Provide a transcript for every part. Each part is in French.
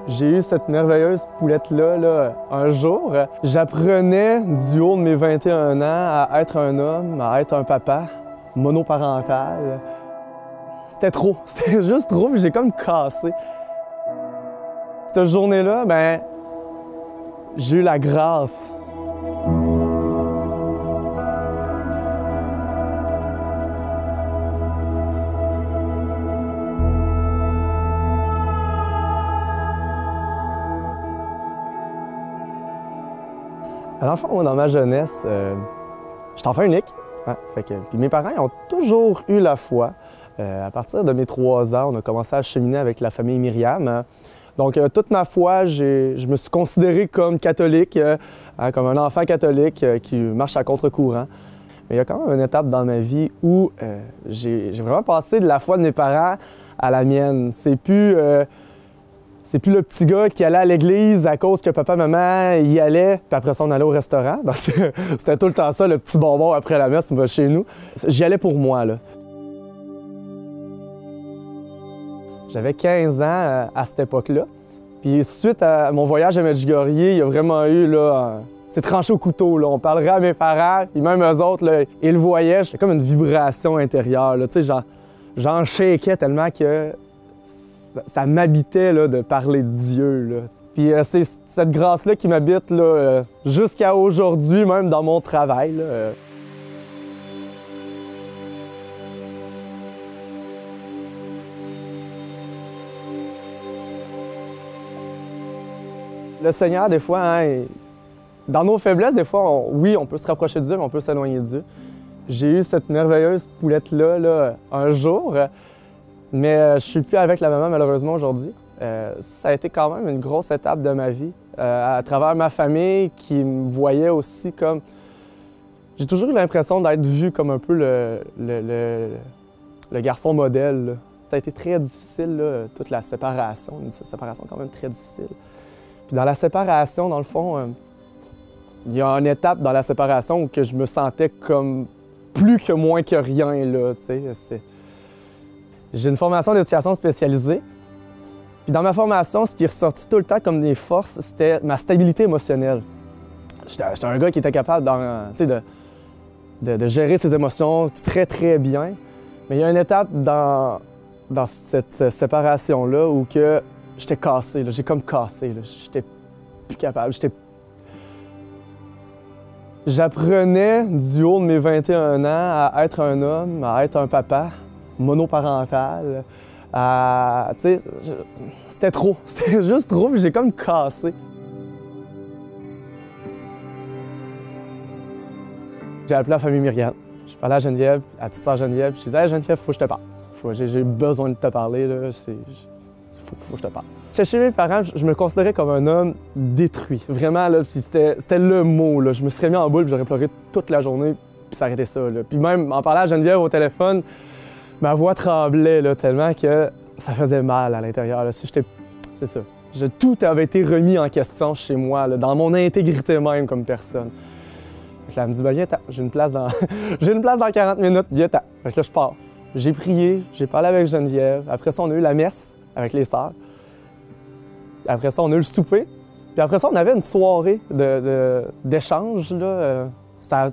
J'ai eu cette merveilleuse poulette-là un jour. J'apprenais du haut de mes 21 ans à être un homme, à être un papa monoparental. C'était trop, c'était juste trop, puis j'ai comme cassé. Cette journée-là, ben, j'ai eu la grâce. Dans le fond, moi, dans ma jeunesse, j'étais enfant unique. Hein, puis mes parents ils ont toujours eu la foi. À partir de mes 3 ans, on a commencé à cheminer avec la famille Myriam. Hein. Donc, toute ma foi, je me suis considéré comme catholique, hein, comme un enfant catholique qui marche à contre-courant. Mais il y a quand même une étape dans ma vie où j'ai vraiment passé de la foi de mes parents à la mienne. C'est plus le petit gars qui allait à l'église à cause que papa, maman y allait, puis après ça, on allait au restaurant. Parce que c'était tout le temps ça, le petit bonbon après la messe chez nous. J'y allais pour moi, là. J'avais 15 ans à cette époque-là. Puis suite à mon voyage à Medjugorje, il y a vraiment eu, là, c'est tranché au couteau, là. On parlerait à mes parents, puis même eux autres, là, ils le voyaient. C'était comme une vibration intérieure, là. Tu sais, j'en shakeais tellement que ça m'habitait là, de parler de Dieu. Là. Puis c'est cette grâce-là qui m'habite jusqu'à aujourd'hui, même dans mon travail. Là. Le Seigneur, des fois, hein, dans nos faiblesses, des fois, oui, on peut se rapprocher de Dieu, mais on peut s'éloigner de Dieu. J'ai eu cette merveilleuse poulette-là un jour. Mais je ne suis plus avec la maman, malheureusement, aujourd'hui. Ça a été quand même une grosse étape de ma vie. À travers ma famille qui me voyait aussi comme... J'ai toujours eu l'impression d'être vu comme un peu le garçon modèle. Là. Ça a été très difficile, là, toute la séparation. Une séparation quand même très difficile. Puis dans la séparation, dans le fond, il y a une étape dans la séparation où que je me sentais comme plus que moins que rien. Là, j'ai une formation d'éducation spécialisée. Puis dans ma formation, ce qui est ressorti tout le temps comme des forces, c'était ma stabilité émotionnelle. J'étais un gars qui était capable de gérer ses émotions très, très bien. Mais il y a une étape dans cette séparation-là où que j'étais cassé. J'ai comme cassé. J'étais plus capable. J'apprenais du haut de mes 21 ans à être un homme, à être un papa monoparental. C'était trop. C'était juste trop, puis j'ai comme cassé. J'ai appelé la famille Myriam. Je parlais à Geneviève, à toute sœur Geneviève. Je disais, hey, Geneviève, faut que je te parle. J'ai besoin de te parler. Faut que je te parle. Chez mes parents, je me considérais comme un homme détruit. Vraiment, là, puis c'était le mot. Là. Je me serais mis en boule, puis j'aurais pleuré toute la journée, puis ça arrêtait ça. Là. Puis même en parlant à Geneviève au téléphone, ma voix tremblait là, tellement que ça faisait mal à l'intérieur. C'est ça. Tout avait été remis en question chez moi, là, dans mon intégrité même comme personne. Fait que là, elle me dit, ben, viens, j'ai une place dans j'ai une place dans 40 minutes, viens, t'as. Fait que là, je pars. J'ai prié, j'ai parlé avec Geneviève. Après ça, on a eu la messe avec les sœurs. Après ça, on a eu le souper. Puis après ça, on avait une soirée d'échange. Tu sais,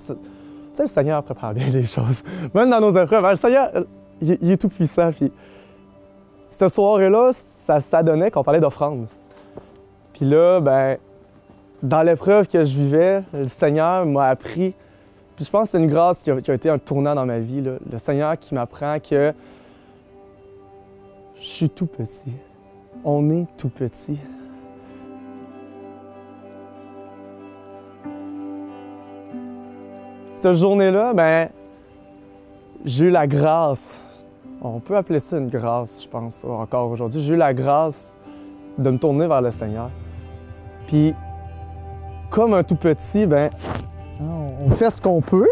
le Seigneur prépare bien les choses. Même dans nos épreuves, hein, le Seigneur, il est tout puissant. Puis cette soirée-là, ça donnait qu'on parlait d'offrande. Puis là, ben, dans l'épreuve que je vivais, le Seigneur m'a appris. Puis je pense que c'est une grâce qui a été un tournant dans ma vie. Là. Le Seigneur qui m'apprend que je suis tout petit. On est tout petit. Cette journée-là, ben, j'ai eu la grâce. On peut appeler ça une grâce, je pense, encore aujourd'hui. J'ai eu la grâce de me tourner vers le Seigneur. Puis, comme un tout petit, ben, on fait ce qu'on peut.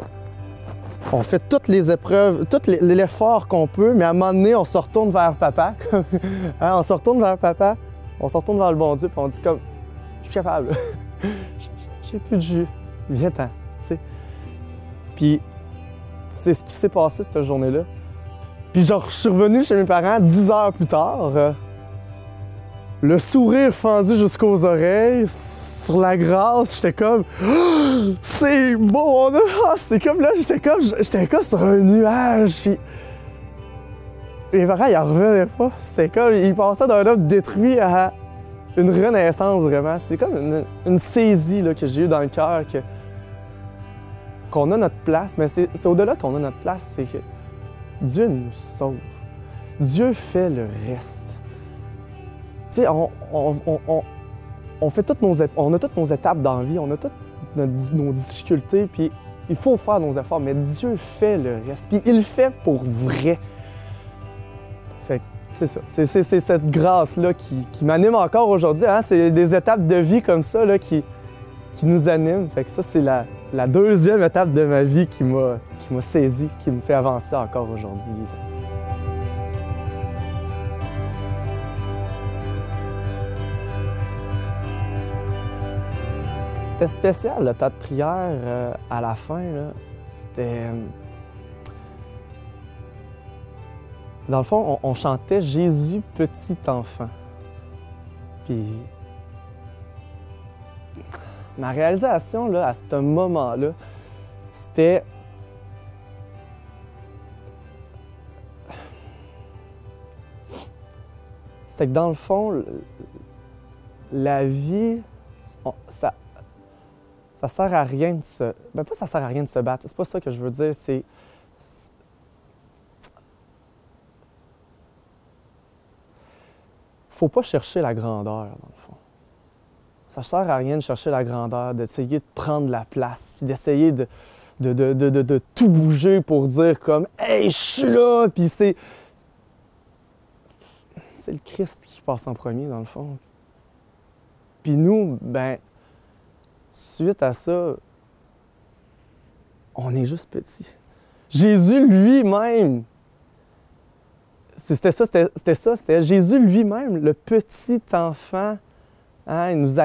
On fait toutes les épreuves, tout l'effort qu'on peut, mais à un moment donné, on se retourne vers papa. Hein, on se retourne vers papa, on se retourne vers le bon Dieu, puis on dit comme, je suis capable. J'ai plus de jus. Viens-t'en, tu sais. Puis, c'est ce qui s'est passé cette journée-là. Puis genre, je suis revenu chez mes parents 10 heures plus tard. le sourire fendu jusqu'aux oreilles, sur la grâce, j'étais comme oh, c'est beau, c'est comme là, j'étais comme sur un nuage, puis mes parents, ils en revenaient pas. C'était comme, ils passaient d'un homme détruit à une renaissance, vraiment. C'est comme une saisie là, que j'ai eue dans le cœur, qu'on a notre place, mais c'est au-delà qu'on a notre place, c'est que Dieu nous sauve. Dieu fait le reste. Tu sais, on fait on a toutes nos étapes dans la vie, on a toutes nos difficultés, puis il faut faire nos efforts, mais Dieu fait le reste, puis il le fait pour vrai. Fait que c'est ça, c'est cette grâce-là qui m'anime encore aujourd'hui, hein? C'est des étapes de vie comme ça là, qui nous animent. Fait que ça, c'est la deuxième étape de ma vie qui m'a saisi, qui me fait avancer encore aujourd'hui. C'était spécial, le tas de prière à la fin. C'était... Dans le fond, on chantait « Jésus, petit enfant ». Puis... ma réalisation, là, à ce moment-là, c'était... C'était que dans le fond, la vie, ça sert à rien de se... Ben pas ça sert à rien de se battre, c'est pas ça que je veux dire, c'est... Faut pas chercher la grandeur, dans le fond. Ça sert à rien de chercher la grandeur, d'essayer de prendre la place, puis d'essayer de tout bouger pour dire comme « Hey, je suis là! » Puis c'est le Christ qui passe en premier, dans le fond. Puis nous, ben, suite à ça, on est juste petits. Jésus lui-même, c'était Jésus lui-même, le petit enfant. Hein, il nous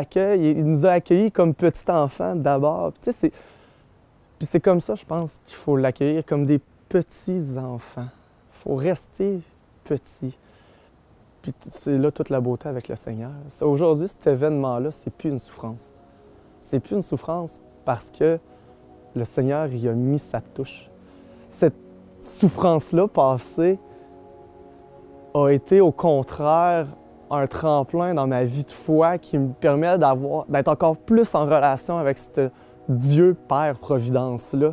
a accueillis comme petit enfant d'abord. Puis c'est comme ça, je pense, qu'il faut l'accueillir, comme des petits enfants. Il faut rester petit. Puis c'est là toute la beauté avec le Seigneur. Aujourd'hui, cet événement-là, c'est plus une souffrance. C'est plus une souffrance parce que le Seigneur y a mis sa touche. Cette souffrance-là passée a été au contraire un tremplin dans ma vie de foi qui me permet d'être encore plus en relation avec ce Dieu Père Providence-là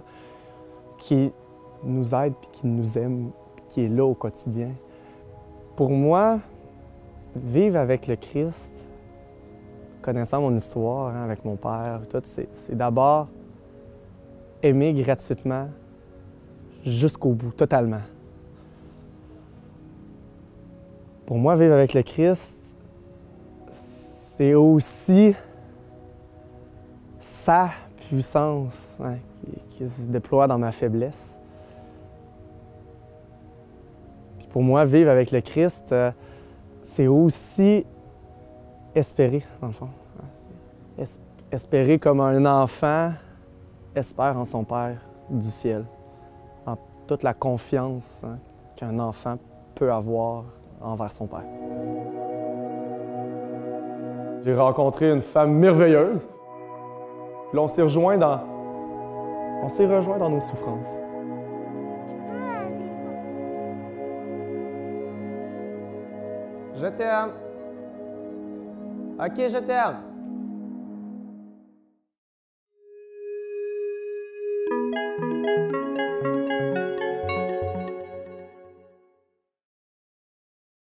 qui nous aide et qui nous aime, qui est là au quotidien. Pour moi, vivre avec le Christ, connaissant mon histoire hein, avec mon père, tout, c'est d'abord aimer gratuitement jusqu'au bout, totalement. Pour moi, vivre avec le Christ, c'est aussi sa puissance hein, qui se déploie dans ma faiblesse. Puis pour moi, vivre avec le Christ, c'est aussi espérer, dans le fond. Espérer comme un enfant espère en son Père du ciel, en toute la confiance hein, qu'un enfant peut avoir envers son Père. J'ai rencontré une femme merveilleuse. Puis là, on s'est rejoints dans nos souffrances. Je t'aime. OK, je t'aime.